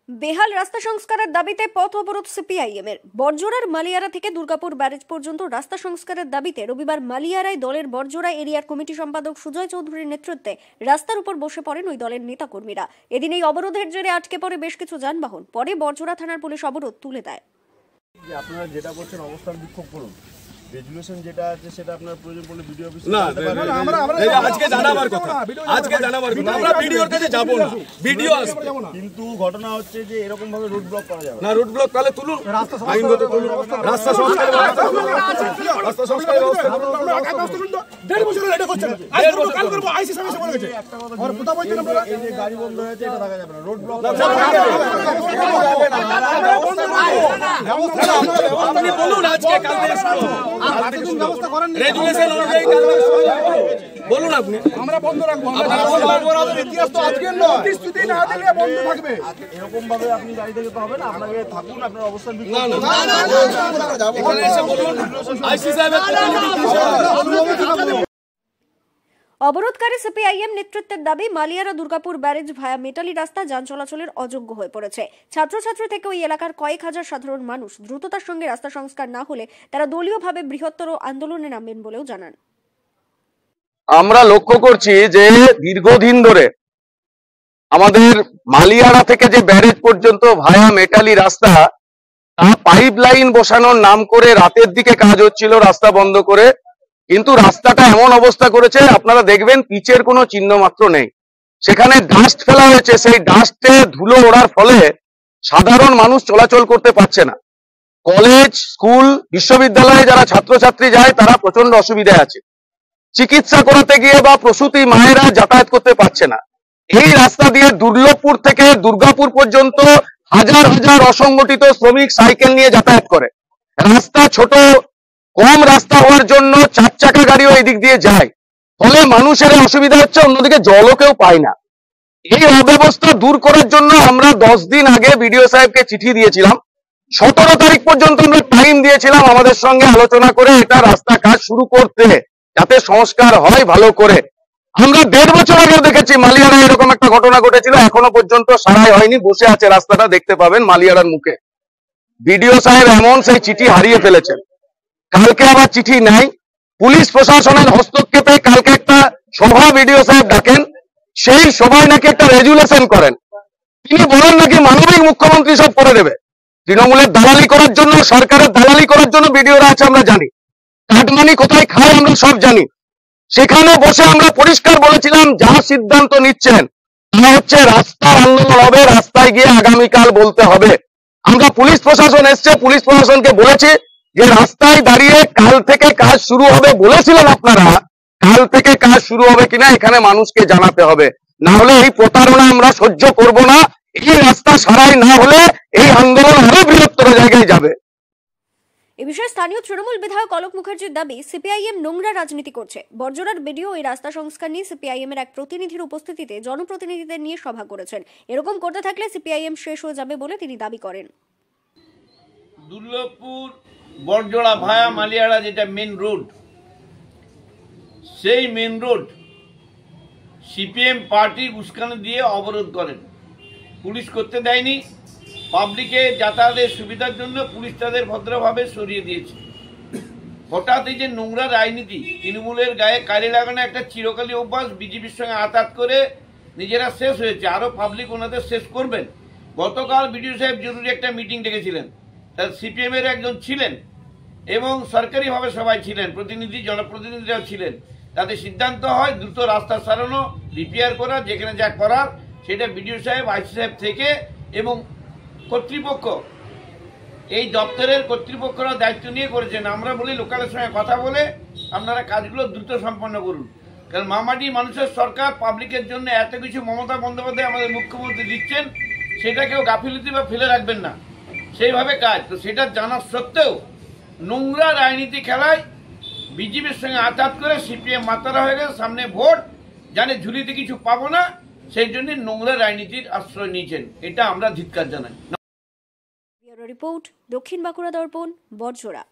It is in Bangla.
বেহাল রাস্তা সংস্কারের দাবিতে পথ অবরোধ সিপিআইএম এর। বড়জোড়ার মালিয়ারা থেকে দুর্গাপুর ব্যারেজ পর্যন্ত রাস্তা সংস্কারের দাবিতে রবিবার মালিয়ারায় দলের বড়জোড়া এরিয়ার কমিটি সম্পাদক সুজয় চৌধুরীর নেতৃত্বে রাস্তার উপর বসে পড়েন ওই দলের নেতাকর্মীরা। এদিন এই অবরোধের জেরে আটকে পড়ে বেশ কিছু যানবাহন। পরে বড়জোড়া থানার পুলিশ অবরোধ তুলে দেয়। আপনারা যেটা করছেন অবস্থান বিক্ষোভ করুন, রেজুলেশন যেটা আছে সেটা আপনার প্রয়োজন পড়লে ভিডিও অফিসে না, আজকে জানাবার কথা, আমরা ভিডিওর কাছে যাব না, ভিডিও আসবে। কিন্তু ঘটনা হচ্ছে যে এরকম ভাবে রুট ব্লক করা যাবে না। রুট ব্লক তাহলে তুলুন, আইনগত তুলুন, রাস্তা সংস্কারের ব্যবস্থা করুন, রাস্তা সংস্কারের ব্যবস্থা করুন। 1.5 বছর এটা করছেন, আজ করব কাল করব, আইসি সাহেব এসে বলে গেছে। আর কথা বলছেন আপনারা, এই যে গাড়ি বন্ধ হয়েছে এটা দেখা যাবে না, রোড ব্লক আপনি বলুন আজকে কাল থেকে শুরু রেজুলেশন অনুযায়ী বলুন আপনি। আমরা বন্ধ রাখবো, ইতিহাস তো আজকের নয়, প্রতিশ্রুতি না দিলে বন্ধ থাকবে। এরকম ভাবে আপনি গাড়ি থেকে তো হবে না, আপনাকে থাকুন, আপনার অবস্থান বিক্ষোভ না এখানে এসে বলুন আইসি সাহেবের অবরোধকারী সিপিআইএম নেতৃত্বের দাবি, মালিয়ারা দুর্গাপুর ব্যারেজ ভায়া মেটালি রাস্তা যান চলাচলের অযোগ্য হয়ে পড়েছে। ছাত্রছাত্রী থেকে ওই এলাকার কয়েক হাজার সাধারণ মানুষ দ্রুততার সঙ্গে রাস্তা সংস্কার না হলে তারা দলীয়ভাবে বৃহত্তর আন্দোলনে নামবেন বলেও জানান। আমরা লক্ষ্য করছি যে দীর্ঘদিন ধরে আমাদের মালিয়ারা থেকে যে ব্যারেজ পর্যন্ত ভায়া মেটালি রাস্তা, তা পাইপ লাইন বসানোর নাম করে রাতের দিকে কাজ হচ্ছিল রাস্তা বন্ধ করে, কিন্তু রাস্তাটা এমন অবস্থা করেছে আপনারা দেখবেন পিচের কোনো চিহ্ন মাত্র নেই। সেখানে ডাস্ট ফেলা হয়েছে, সেই ডাস্টে ধুলো ওড়ার ফলে সাধারণ মানুষ চলাচল করতে পারছে না। কলেজ, স্কুল, বিশ্ববিদ্যালয়ে যারা ছাত্রছাত্রী যায় তারা প্রচন্ড অসুবিধায় আছে। চিকিৎসা করাতে গিয়ে বা প্রসূতি মায়েরা যাতায়াত করতে পারছে না। এই রাস্তা দিয়ে দুর্লভপুর থেকে দুর্গাপুর পর্যন্ত হাজার হাজার অসংগঠিত শ্রমিক সাইকেল নিয়ে যাতায়াত করে। রাস্তা ছোট, কম রাস্তা হওয়ার জন্য 4 চাকা গাড়িও এই দিক দিয়ে যায়, ফলে মানুষের অসুবিধা হচ্ছে, অন্যদিকে জলও কেউ পায় না। এই অব্যবস্থা দূর করার জন্য আমরা 10 দিন আগে বিডিও সাহেবকে চিঠি দিয়েছিলাম। 17 তারিখ পর্যন্ত আমরা টাইম দিয়েছিলাম আমাদের সঙ্গে আলোচনা করে এটা রাস্তা কাজ শুরু করতে, যাতে সংস্কার হয় ভালো করে। আমরা 1.5 বছর আগেও দেখেছি মালিয়ারা এরকম একটা ঘটনা ঘটেছিল, এখনো পর্যন্ত সারাই হয়নি, বসে আছে রাস্তাটা, দেখতে পাবেন মালিয়ারার মুখে। বিডিও সাহেব এমন সেই চিঠি হারিয়ে ফেলেছেন। কালকে আবার চিঠি নাই, পুলিশ প্রশাসনের হস্তক্ষেপে কালকে একটা সভা বিডিও সাহেব ডাকেন, সেই সভায় নাকি একটা রেজুলেশন করেন। তিনি বলেন নাকি মানবিক মুখ্যমন্ত্রী সব করে দেবে। তৃণমূলের দালালি করার জন্য, সরকারের দালালি করার জন্য বিডিওরা আছে আমরা জানি, কাটমানি কোথায় খায় আমরা সব জানি। সেখানে বসে আমরা পরিষ্কার বলেছিলাম যা সিদ্ধান্ত নিচ্ছেন তা হচ্ছে রাস্তার আন্দোলন হবে, রাস্তায় গিয়ে আগামীকাল বলতে হবে। আমরা পুলিশ প্রশাসন এসছে, পুলিশ প্রশাসনকে বলেছি যে রাস্তায় দাঁড়িয়ে কাল থেকে কাজ শুরু হবে বলেছিলেন আপনারা, কাল থেকে কাজ শুরু হবে কিনা এখানে মানুষকে জানাতে হবে, না হলে এই প্রতারণা আমরা সহ্য করব না। এই রাস্তা সারাই না হলে এই আন্দোলন আরো বৃহত্তর জায়গায় যাবে। এ বিষয়ে স্থানীয় তৃণমূল বিধায়ক অলোক মুখার্জির দাবি, সিপিআইএম নোংরা রাজনীতি করছে। বড়জোড়ার বিডিও এই রাস্তা সংস্কার নিয়ে সিপিআইএম এর এক প্রতিনিধির উপস্থিতিতে জনপ্রতিনিধিদের নিয়ে সভা করেছেন। এরকম করতে থাকলে সিপিআইএম শেষ হয়ে যাবে বলে তিনি দাবি করেন। দুর্লভপুর বড়জোড়া ভায়া মালিয়ারা যেটা মেন রোড, সেই মেন রোড সিপিএম পার্টি উস্কানি দিয়ে অবরোধ করেন। পুলিশ করতে দেয়নি, পাবলিকের যাতায়াতের সুবিধার জন্য পুলিশ তাদের ভদ্রভাবে সরিয়ে দিয়েছে। হঠাৎ এই যে নোংরা রাজনীতি, তৃণমূলের গায়ে কালি লাগানো একটা চিরকালী অভ্যাস, বিজেপির সঙ্গে আঘাত করে নিজেরা শেষ হয়েছে, আরো পাবলিক ওনাদের শেষ করবেন। গতকাল বিডিও সাহেব জরুরি একটা মিটিং ডেকেছিলেন, তার সিপিএম এর একজন ছিলেন এবং সরকারিভাবে সবাই ছিলেন, প্রতিনিধি জনপ্রতিনিধিরাও ছিলেন। তাতে সিদ্ধান্ত হয় দ্রুত রাস্তা সারানো, রিপেয়ার করা, যেখানে যা করার সেটা বিডিও সাহেব, আইসি সাহেব থেকে এবং কর্তৃপক্ষ, এই দপ্তরের কর্তৃপক্ষরা দায়িত্ব নিয়ে করেছেন। আমরা বলি লোকালের সঙ্গে কথা বলে আপনারা কাজগুলো দ্রুত সম্পন্ন করুন, কারণ মামাটি মানুষের সরকার, পাবলিকের জন্য এত কিছু মমতা বন্দ্যোপাধ্যায় আমাদের মুখ্যমন্ত্রী দিচ্ছেন, সেটা কেউ গাফিলতি বা ফেলে রাখবেন না, সেইভাবে কাজ। তো সেটা জানার সত্ত্বেও নোংরা রাজনীতি খেলায় বিজেপির সঙ্গে আঘাত করে সিপিএম মাতারা হয়ে গেছে। সামনে ভোট, জানে ঝুলিতে কিছু পাবো না, সেই জন্য নোংরা রাজনীতির আশ্রয় নিয়েছেন, এটা আমরা ধিক্কার জানাই। রিপোর্ট, দক্ষিণ বাঁকুড়া দর্পণ, বড়জোড়া।